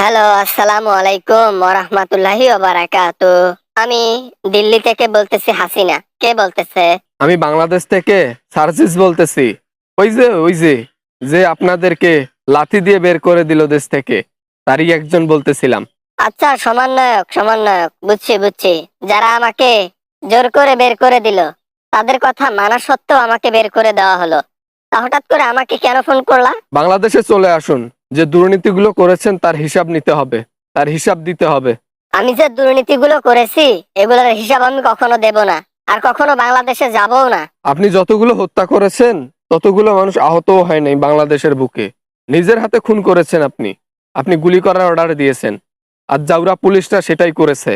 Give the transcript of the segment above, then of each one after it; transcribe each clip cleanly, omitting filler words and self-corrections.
Hello, আসসালামু আলাইকুম ওয়া রাহমাতুল্লাহি ওয়া বারাকাতু। আমি দিল্লি থেকে বলতেছি, হাসিনা। কে বলতেছে? আমি বাংলাদেশ থেকে সার্জিস বলতেছি। ওই যে যে আপনাদেরকে লাথি দিয়ে বের করে দিল দেশ থেকে, তারই একজন বলতেছিলাম। আচ্ছা, সমন্বয়ক সমন্বয়ক, বুঝছি বুঝছি। যারা আমাকে জোর করে বের করে দিল, তাদের কথা মানা সত্ত্বেও আমাকে বের করে দেওয়া হলো। তা হঠাৎ করে আমাকে কেন ফোন করলা? বাংলাদেশে চলে আসুন, যে দুর্নীতিগুলো করেছেন তার হিসাব নিতে হবে, তার হিসাব দিতে হবে। আমি যে দুর্নীতিগুলো করেছি, এগুলোর হিসাব আমি কখনো দেব না, আর কখনো বাংলাদেশে যাবও না। আপনি যতগুলো হত্যা করেছেন ততগুলো মানুষ আহতও হয় নাই বাংলাদেশের বুকে। নিজের হাতে খুন করেছেন আপনি। আপনি গুলি করার অর্ডার দিয়েছেন, আর জাউরা পুলিশরা সেটাই করেছে।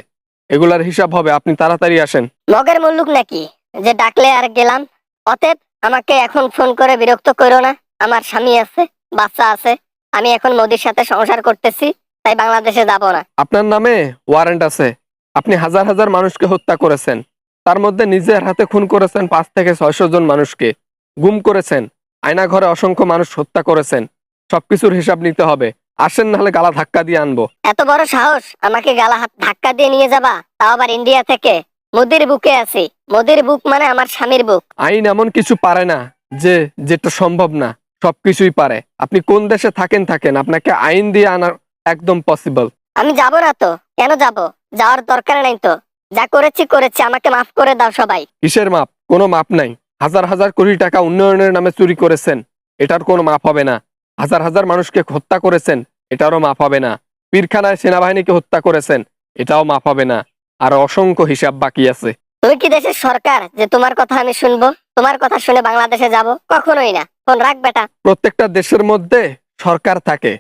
এগুলার হিসাব হবে, আপনি তাড়াতাড়ি আসেন। মগের মুল্লুক নাকি যে ডাকলে আর গেলাম? অতএব আমাকে এখন ফোন করে বিরক্ত করো না। আমার স্বামী আছে, বাচ্চা আছে। আমি এখন মোদির সাথে সংসার করতেছি, তাই বাংলাদেশে যাব না। আপনার নামে ওয়ারেন্ট আছে। আপনি হাজার হাজার মানুষকে হত্যা করেছেন, তার মধ্যে নিজের হাতে খুন করেছেন 500 থেকে 600 জন মানুষকে, গুম করেছেন, আয়না ঘরে অসংখ্য মানুষ হত্যা করেছেন। সবকিছুর হিসাব নিতে হবে। আসেন, নাহলে গালা ধাক্কা দিয়ে আনবো। এত বড় সাহস আমাকে গালা হাত ধাক্কা দিয়ে নিয়ে যাবা, তাও আবার ইন্ডিয়া থেকে? মোদির বুকে আছি। মোদির বুক মানে আমার স্বামীর বুক। আইন এমন কিছু পারে না যে যেটা সম্ভব না, সবকিছুই পারে। আপনি কোন দেশে থাকেন থাকেন, আপনাকে আইন দিয়ে আনা একদম পসিবল। আমি যাব না তো? কেন যাব? যাওয়ার দরকার নাই তো। যা করেছি করেছি, আমাকে মাফ করে দাও সবাই। কিসের মাপ? কোনো মাপ নাই। হাজার হাজার কোটি টাকা উন্নয়নের নামে চুরি করেছেন, এটার কোনো মাপ হবে না। হাজার হাজার মানুষকে হত্যা করেছেন, এটারও মাপ হবে না। পীরখানায় সেনাবাহিনীকে হত্যা করেছেন, এটাও মাপ হবে না। আর অসংখ্য হিসাব বাকি আছে। তুমি কি দেশের সরকার যে তোমার কথা আমি শুনবো? তোমার কথা শুনে বাংলাদেশে যাব? কখনোই না। ফোন রাখ বেটা। প্রত্যেকটা দেশের মধ্যে সরকার থাকে,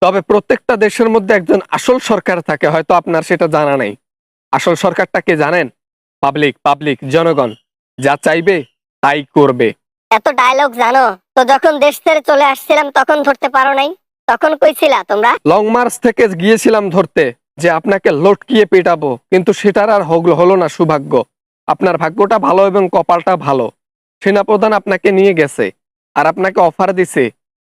তবে প্রত্যেকটা দেশের মধ্যে একজন আসল সরকার থাকে, হয়তো আপনার সেটা জানা নাই। আসল সরকারটা কে জানেন? পাবলিক, পাবলিক, জনগণ যা চাইবে তাই করবে। এত ডায়লগ জানো তো? যখন দেশ ছেড়ে চলে আসছিলাম তখন ধরতে পারো নাই? তখন কইছিলা তোমরা? লং মার্চ থেকে গিয়েছিলাম ধরতে, যে আপনাকে লটকিয়ে পেটাবো, কিন্তু সেটার আর হলো না সৌভাগ্য। আপনার ভাগ্যটা ভালো এবং কপালটা ভালো। সেনাপ্রধান আপনাকে নিয়ে গেছে, আর আপনাকে অফার দিছে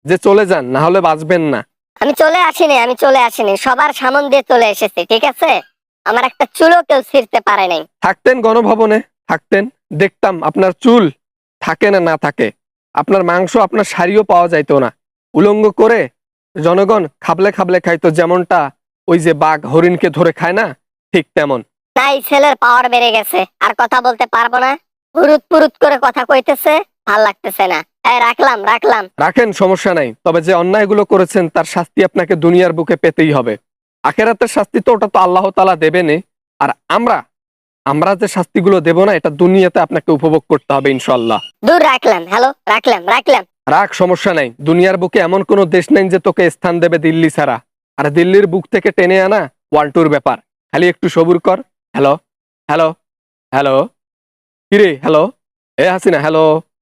যে চলে যান, না হলে বাঁচবেন না। আমি চলে আসিনি, আমি চলে আসিনি। সবার সামন দিয়ে চলে এসেছি, ঠিক আছে? আমার একটা চুলও কেউ ছিঁড়তে পারে নাই। থাকতেন গণভবনে, থাকতেন, দেখতাম আপনার চুল থাকে না না থাকে। আপনার মাংস, আপনার শাড়িও পাওয়া যাইতো না। উলঙ্গ করে জনগণ খাবলে খাবলে খাইতো, যেমনটা ওই যে বাঘ হরিণকে ধরে খায় না, ঠিক তেমন। তাই ছেলের পাওয়ার বেড়ে গেছে, আর কথা বলতে পারবো না। পুরুত পুরুত করে কথা কইতেছে, ভাল লাগতেছে না। এই রাখলাম রাখলাম। রাখেন, সমস্যা নাই। তবে যে অন্যায়গুলো করেছেন তার শাস্তি আপনাকে দুনিয়ার বুকে পেতেই হবে। আখেরাতের শাস্তি তো ওটা তো আল্লাহ তাআলা দেবেনে। আর আমরা আমরা যে শাস্তিগুলো দেব না, এটা দুনিয়াতে আপনাকে উপভোগ করতে হবে ইনশাল্লাহ। দূর রাখলাম। হ্যালো, রাখলাম রাখলাম। রাখ, সমস্যা নাই। দুনিয়ার বুকে এমন কোনো দেশ নেই যে তোকে স্থান দেবে দিল্লি ছাড়া। আর দিল্লির বুক থেকে টেনে আনা ওয়ান টুর ব্যাপার। খালি একটু সবুর কর। হ্যালো, হ্যালো, হ্যালো, কিরে, হ্যালো, এ হাসিনা, হ্যালো।